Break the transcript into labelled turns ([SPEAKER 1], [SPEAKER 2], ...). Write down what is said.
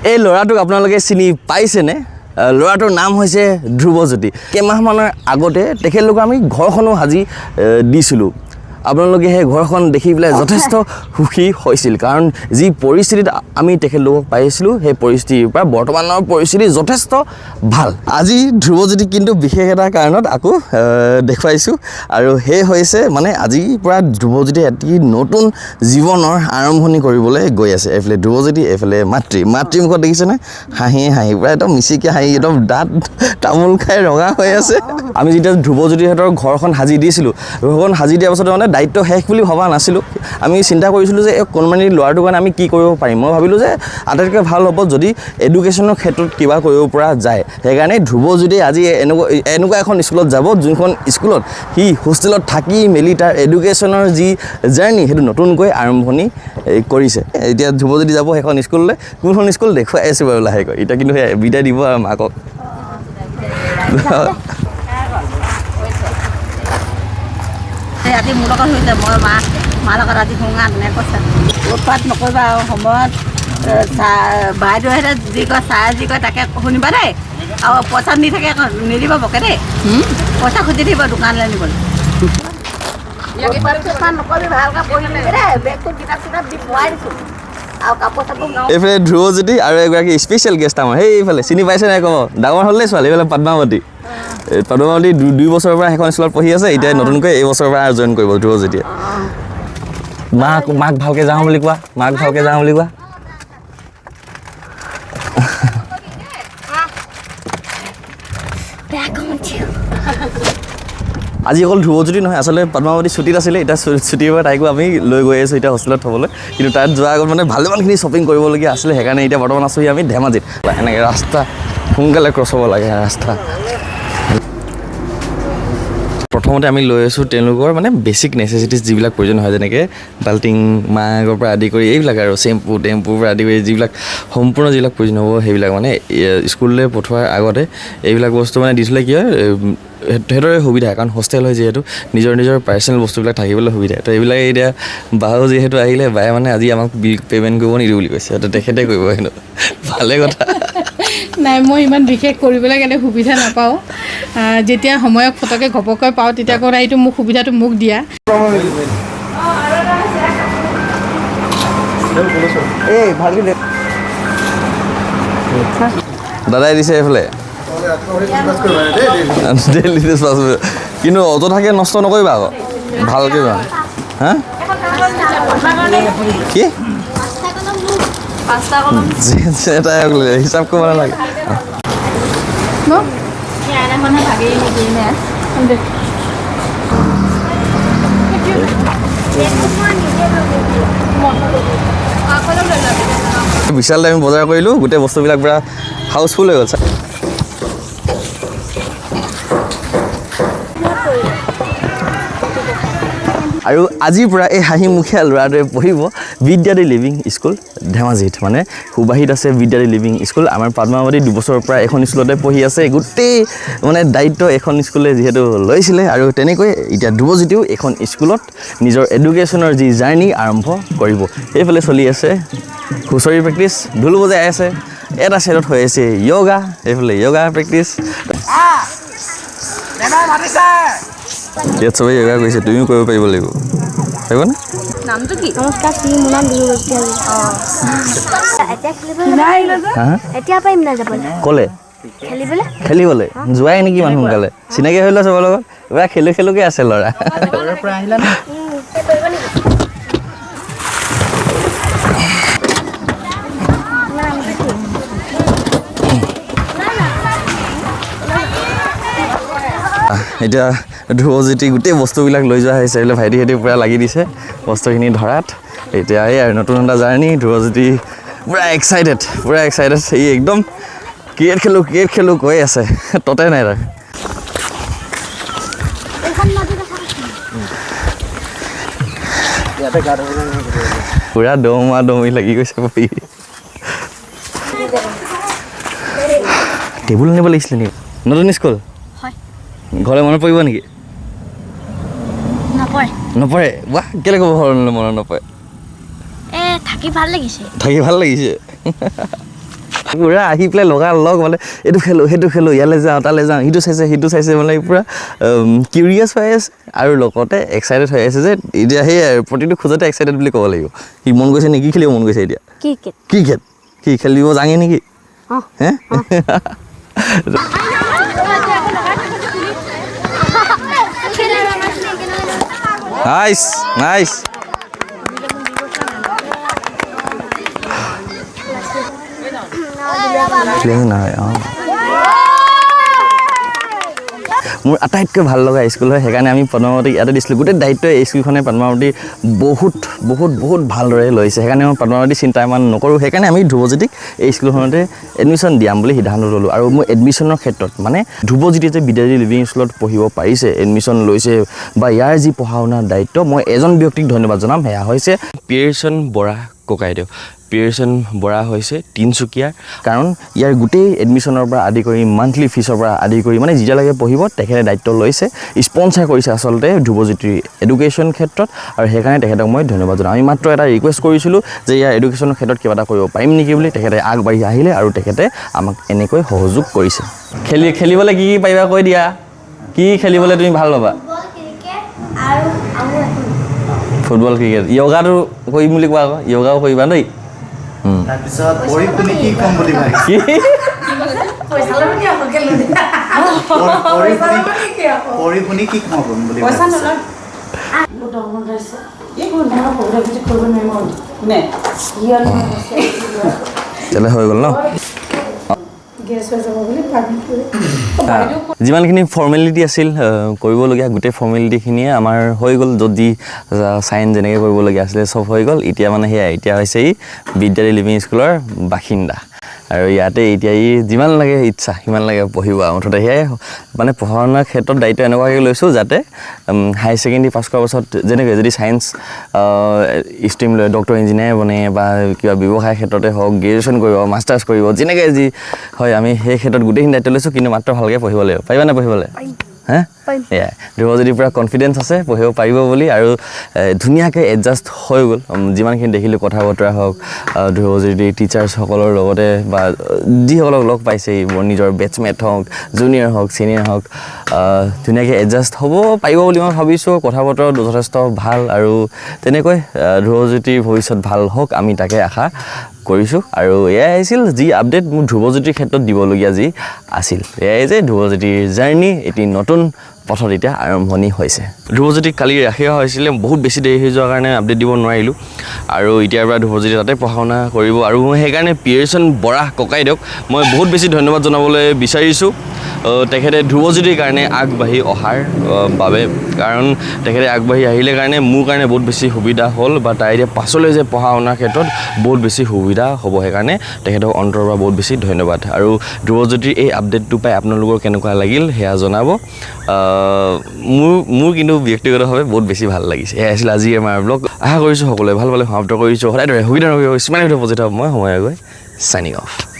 [SPEAKER 1] এই ল'ৰাটোক আপোনালোকে চিনি পাইছেনে? ল'ৰাটোৰ নাম হৈছে ধ্ৰুৱজ্যোতি। কেইমাহমানৰ আগতে তেখেতলোকক আমি ঘৰখনো সাজি দিছিলোঁ। আপোনালোকে সেই ঘৰখন দেখি পেলাই যথেষ্ট সুখী হৈছিল, কাৰণ যি পৰিস্থিতিত আমি তেখেতলোকক পাইছিলোঁ সেই পৰিস্থিতিৰ পৰা বৰ্তমানৰ পৰিস্থিতি যথেষ্ট ভাল। আজি ধ্ৰুৱজ্যোতি কিন্তু বিশেষ এটা কাৰণত আকৌ দেখুৱাইছোঁ, আৰু সেই হৈছে মানে আজিৰ পৰা ধ্ৰুৱজ্যোতি এটি নতুন জীৱনৰ আৰম্ভণি কৰিবলৈ গৈ আছে। এইফালে ধ্ৰুৱজ্যোতি, এইফালে মাতৃ মুখত দেখিছেনে হাঁহি প্ৰায় একদম মিচিকীয়া হাঁহি, একদম দাঁত তামোল খাই ৰঙা হৈ আছে। আমি যেতিয়া ধ্ৰুৱজ্যোতিহঁতৰ ঘৰখন সাজি দিছিলোঁ, ঘৰখন সাজি দিয়াৰ পাছতে মানে দায়িত্ব শেষ বুলি ভবা নাছিলোঁ। আমি চিন্তা কৰিছিলোঁ যে এই কণমানি ল'ৰাটোৰ কাৰণে আমি কি কৰিব পাৰিম। মই ভাবিলোঁ যে আটাইতকৈ ভাল হ'ব যদি এডুকেশ্যনৰ ক্ষেত্ৰত কিবা কৰিব পৰা যায়। সেইকাৰণে ধ্ৰুৱজ্যোতি আজি এনেকুৱা এখন স্কুলত যাব, যোনখন স্কুলত সি হোষ্টেলত থাকি মেলি তাৰ এডুকেশ্যনৰ যি জাৰ্ণি সেইটো নতুনকৈ আৰম্ভণি কৰিছে। এতিয়া ধ্ৰুৱজ্যোতি যাব সেইখন স্কুললৈ। কোনখন স্কুল দেখুৱাই আছোঁ বাৰু লাহেকৈ। এতিয়া কিন্তু সেই বিদায় দিব আৰু মাকক।
[SPEAKER 2] আজি মোৰ লগত হৈছে, মই মাৰ লগত আজি শুঙা তেনেকৈ কৈছে উৎপাত নকৰিবা আৰু সময়ত বাইদেউহেঁতে যি কয় ছাৰে যি কয় তাকে শুনিবা দেই, আৰু পইচা নি থাকে নিদিব বকে দেই, পইচা খুজি দিব দোকানলৈ নিবলৈ। নকৰিবি ভালকৈ পঢ়ি নিবি দেই, বেগটোত কিতাপ চিতাপ দি পোৱাই দিছোঁ আৰু কাপোৰ চাপোৰ।
[SPEAKER 1] এইফালে ধ্ৰুৱজ্যোতি আৰু এগৰাকী স্পেচিয়েল গেষ্ট আমাৰ সেইফালে চিনি পাইছে নাই ক'ব, ডাঙৰ হ'লে ছোৱালী এইফালে পদ্মাৱতী। পদ্মাৱতী 2 বছৰৰ পৰা সেইখন স্কুলত পঢ়ি আছে, এতিয়া নতুনকৈ এই বছৰৰ পৰা জইন কৰিব ধ্ৰুৱজ্যোতিয়ে। মাক ভালকৈ যাওঁ বুলি কোৱা, মাক ভালকৈ যাওঁ বুলি কোৱা। আজি অকল ধ্ৰুৱজ্যোতি নহয়, আচলতে পদ্মাৱতী ছুটীত আছিলে, এতিয়া ছুটীৰ পৰা তাইকো আমি লৈ গৈ আছোঁ এতিয়া হোষ্টেলত থ'বলৈ। কিন্তু তাত যোৱাৰ আগত মানে ভালেমানখিনি শ্বপিং কৰিবলগীয়া আছিলে, সেইকাৰণে এতিয়া বৰ্তমান আছোঁহি আমি ধেমাজিত। এনেকৈ ৰাস্তা সোনকালে ক্ৰছ হ'ব লাগে ৰাস্তা। প্ৰথমতে আমি লৈ আছোঁ তেওঁলোকৰ মানে বেছিক নেচেচিটিছ যিবিলাক প্ৰয়োজন হয়, যেনেকৈ বাল্টিং, মাকৰ পৰা আদি কৰি এইবিলাক আৰু টেম্পুৰ পৰা আদি কৰি যিবিলাক সম্পূৰ্ণ যিবিলাক প্ৰয়োজন হ'ব সেইবিলাক মানে স্কুললৈ পঠোৱাৰ আগতে এইবিলাক বস্তু মানে দি থ'লে কি হয় সিহঁতৰে সুবিধা, কাৰণ হোষ্টেল হয় যিহেতু নিজৰ পাৰ্চনেল বস্তুবিলাক থাকিবলৈ সুবিধা। তো এইবিলাক এতিয়া বাও যিহেতু আহিলে, বায়ে মানে আজি আমাক বিল পে'মেণ্ট কৰিব নিদিওঁ বুলি কৈছে, তো তেখেতে কৰিব। কিন্তু ভালে কথা।
[SPEAKER 3] নাই, মই ইমান বিশেষ কৰিবলৈ কাৰণে সুবিধা নাপাওঁ। যেতিয়া সময়ক ফটকৈ ঘপককৈ পাওঁ তেতিয়া কওঁ এইটো মোক সুবিধাটো মোক দিয়া।
[SPEAKER 1] দাদাই দিছে এইফালে কিন্তু অযথাকৈ নষ্ট নকৰিবা আকৌ, ভালকৈ বা হা কি হিচাপ কৰিব নালাগে। বিশালতে আমি বজাৰ কৰিলোঁ, গোটেই বস্তুবিলাক পূৰা হাউচফুল হৈ গ'ল। আৰু আজিৰ পৰা এই হাঁহিমুখীয়া ল'ৰাটোৱে পঢ়িব বিদ্যাৰ্থী লিভিং স্কুল ধেমাজিত, মানে সুবাহিত আছে বিদ্যাৰ্থী লিভিং স্কুল। আমাৰ পদ্মাৱতী 2 বছৰৰ পৰা এখন স্কুলতে পঢ়ি আছে, গোটেই মানে দায়িত্ব এখন স্কুলে যিহেতু লৈছিলে, আৰু তেনেকৈ এতিয়া ধ্ৰুৱজ্যোতিও এখন স্কুলত নিজৰ এডুকেশ্যনৰ যি জাৰ্ণি আৰম্ভ কৰিব। সেইফালে চলি আছে হুঁচৰি প্ৰেক্টিছ, ঢোল বজাই আছে, এটা ছাইডত হৈ আছে য়োগা, এইফালে য়োগা প্ৰেক্টিছ। ইয়াত চবেই য়োগা কৰিছে, তুমিও কৰিব পাৰিব লাগিব, পাৰিবনে?
[SPEAKER 2] নামটো কি?
[SPEAKER 4] নমস্কাৰ, শ্ৰী মোনাল এতিয়া পাৰিম নাই যাবলৈ?
[SPEAKER 1] ক'লে খেলিবলৈ যোৱাই নেকি ইমান সোনকালে? চিনাকি হৈ লোৱা চবৰ লগত, এবাৰ খেলোকে আছে ল'ৰা। এতিয়া ধ্ৰুৱজ্যোতি গোটেই বস্তুবিলাক লৈ যোৱা হৈছে, এইবিলাক ভাইটিহঁতে পূৰা লাগি দিছে বস্তুখিনি ধৰাত। এতিয়া এই আৰু নতুন এটা জাৰ্ণি, ধ্ৰুৱজ্যোতি পূৰা এক্সাইটেড। এই একদম ক্ৰিকেট খেলোঁ কৈ আছে, ততে নাই তাৰ। পূৰা দৌৰি লাগি গৈছে বহি। টেবুল আনিব লাগিছিলে নেকি? নতুন স্কুল ঘৰলৈ মনত পৰিব নেকি? নপৰে। বাহ, কেলৈ ক'ব ঘৰলৈ মনত নপৰে?
[SPEAKER 4] থাকি ভাল লাগিছে।
[SPEAKER 1] পূৰা আহি পেলাই লগ মানে এইটো খেলোঁ সেইটো খেলোঁ ইয়ালৈ যাওঁ তালৈ যাওঁ সিটো চাইছে মানে পূৰা কিউৰিয়াছ হৈ আছে আৰু লগতে এক্সাইটেড হৈ আছে যে এতিয়া সেই প্ৰতিটো খোজতে এক্সাইটেড বুলি ক'ব লাগিব সি মন গৈছে নেকি খেলিব মন গৈছে এতিয়া ক্ৰিকেট সি খেলিব জানে নেকি হে নাইচ নহয় মোৰ আটাইতকৈ ভাল লগা স্কুল হয় সেইকাৰণে আমি পদ্মাৱতীক ইয়াতে দিছিলোঁ গোটেই দায়িত্ব এই স্কুলখনে পদ্মাৱতী বহুত ভালদৰে লৈছে সেইকাৰণে মই পদ্মাৱতী চিন্তা ইমান নকৰোঁ সেইকাৰণে আমি ধ্ৰুৱজ্যোতিক এই স্কুলখনতে এডমিশ্যন দিয়াম বুলি সিদ্ধান্ত ল'লোঁ আৰু মই এডমিশ্যনৰ ক্ষেত্ৰত মানে ধ্ৰুৱজ্যোতি যে বিদ্যাৰ্থী লিভিং স্কুলত পঢ়িব পাৰিছে এডমিশ্যন লৈছে বা ইয়াৰ যি পঢ়া শুনাৰ দায়িত্ব মই এজন ব্যক্তিক ধন্যবাদ জনাম সেয়া হৈছে পিয়েৰচন বৰা ককাইদেউ পিয়েৰচন বৰা হৈছে তিনিচুকীয়াৰ কাৰণ ইয়াৰ গোটেই এডমিশ্যনৰ পৰা আদি কৰি মান্থলি ফিজৰ পৰা আদি কৰি মানে যেতিয়ালৈকে পঢ়িব তেখেতে দায়িত্ব লৈছে স্পনচাৰ কৰিছে আচলতে ধ্ৰুৱজ্যোতিৰ এডুকেশ্যন ক্ষেত্ৰত আৰু সেইকাৰণে তেখেতক মই ধন্যবাদ জনাওঁ আমি মাত্ৰ এটা ৰিকুৱেষ্ট কৰিছিলোঁ যে ইয়াৰ এডুকেশ্যনৰ ক্ষেত্ৰত কিবা এটা কৰিব পাৰিম নেকি বুলি তেখেতে আগবাঢ়ি আহিলে আৰু তেখেতে আমাক এনেকৈ সহযোগ কৰিছে খেলিবলৈ কি পাৰিবা কৈ দিয়া কি খেলিবলৈ তুমি ভাল পাবা ফুটবল ক্ৰিকেট য়োগাটো কৰিম বুলি কোৱা আকৌ য়োগাও কৰিবা দেই
[SPEAKER 4] তাৰপিছত পঢ়ি তুমি কি ক'ম বুলি ভাবিছা পঢ়ি শুনি কি ক'ম বুলি ভাবিছা
[SPEAKER 1] তেতিয়াহ'লে হৈ গ'ল ন যিমানখিনি ফৰ্মেলিটি আছিল কৰিবলগীয়া গোটেই ফৰ্মেলিটিখিনিয়ে আমাৰ হৈ গ'ল য'ত যি চাইন যেনেকৈ কৰিবলগীয়া আছিলে চব হৈ গ'ল এতিয়া মানে সেয়াই এতিয়া হৈছে ই বিদ্যাৰ্থী লিভিং স্কুলৰ বাসিন্দা আৰু ইয়াতে এতিয়া ই যিমান লাগে ইচ্ছা সিমান লাগে পঢ়িব আৰু মুঠতে সেয়াই মানে পঢ়া শুনাৰ ক্ষেত্ৰত দায়িত্ব এনেকুৱাকৈ লৈছোঁ যাতে হায়াৰ ছেকেণ্ডেৰী পাছ কৰাৰ পাছত যেনেকৈ যদি ছায়েন্স ষ্ট্ৰীম লৈ ডক্টৰ ইঞ্জিনিয়াৰ বনে বা কিবা ব্যৱসায় ক্ষেত্ৰতে হওক গ্ৰেজুৱেশ্যন কৰিব মাষ্টাৰ্ছ কৰিব যেনেকৈ যি হয় আমি সেই ক্ষেত্ৰত গোটেইখিনি দায়িত্ব লৈছোঁ কিন্তু মাত্ৰ ভালকৈ পঢ়িব লাগিব পাৰিবানে পঢ়িবলৈ হে এয়াই ধ্ৰুৱজ্যোতিৰ পৰা কনফিডেঞ্চ আছে পঢ়িব পাৰিব বুলি আৰু ধুনীয়াকৈ এডজাষ্ট হৈ গ'ল যিমানখিনি দেখিলোঁ কথা বতৰা হওক ধ্ৰুৱজ্যোতিৰ টিচাৰ্ছসকলৰ লগতে বা যিসকলক লগ পাইছে নিজৰ বেটছমেট হওক জুনিয়ৰ হওক ছিনিয়ৰ হওক ধুনীয়াকৈ এডজাষ্ট হ'ব পাৰিব বুলি মই ভাবিছোঁ কথা বতৰা যথেষ্ট ভাল আৰু তেনেকৈ ধ্ৰুৱজ্যোতিৰ ভৱিষ্যত ভাল হওক আমি তাকে আশা কৰিছোঁ আৰু এয়াই আছিল যি আপডেট মোৰ ধ্ৰুৱজ্যোতিৰ ক্ষেত্ৰত দিবলগীয়া যি আছিল এয়াই যে ধ্ৰুৱজ্যোতিৰ জাৰ্ণি এটি নতুন পথত এতিয়া আৰম্ভণি হৈছে ধ্ৰুৱজ্যোতিক কালি ৰাখি অহা হৈছিলে বহুত বেছি দেৰি হৈ যোৱাৰ কাৰণে আপডেট দিব নোৱাৰিলোঁ আৰু এতিয়াৰ পৰা ধ্ৰুৱজ্যোতি তাতে পঢ়া শুনা কৰিব আৰু মই সেইকাৰণে পিয়েৰচন বৰা ককাইদেউক মই বহুত বেছি ধন্যবাদ জনাবলৈ বিচাৰিছোঁ তেখেতে ধ্ৰুৱজ্যোতিৰ কাৰণে আগবাঢ়ি অহাৰ বাবে কাৰণ তেখেতে আগবাঢ়ি আহিলে কাৰণে মোৰ কাৰণে বহুত বেছি সুবিধা হ'ল বা তাই এতিয়া পাছলৈ যে পঢ়া শুনাৰ ক্ষেত্ৰত বহুত বেছি সুবিধা হ'ব সেইকাৰণে তেখেতক অন্তৰৰ পৰা বহুত বেছি ধন্যবাদ আৰু ধ্ৰুৱজ্যোতিৰ এই আপডেটটো পাই আপোনালোকৰ কেনেকুৱা লাগিল সেয়া জনাব মোৰ কিন্তু ব্যক্তিগতভাৱে বহুত বেছি ভাল লাগিছে এয়া আছিল আজি আমাৰ ব্লগ আশা কৰিছোঁ সকলোৱে ভাল পালে সমাপ্ত কৰিছোঁ সদায় দৰে সুবিধা সিমানে ভিডিঅ' পজিটিভ মই সময় গৈ চাইনিং অফ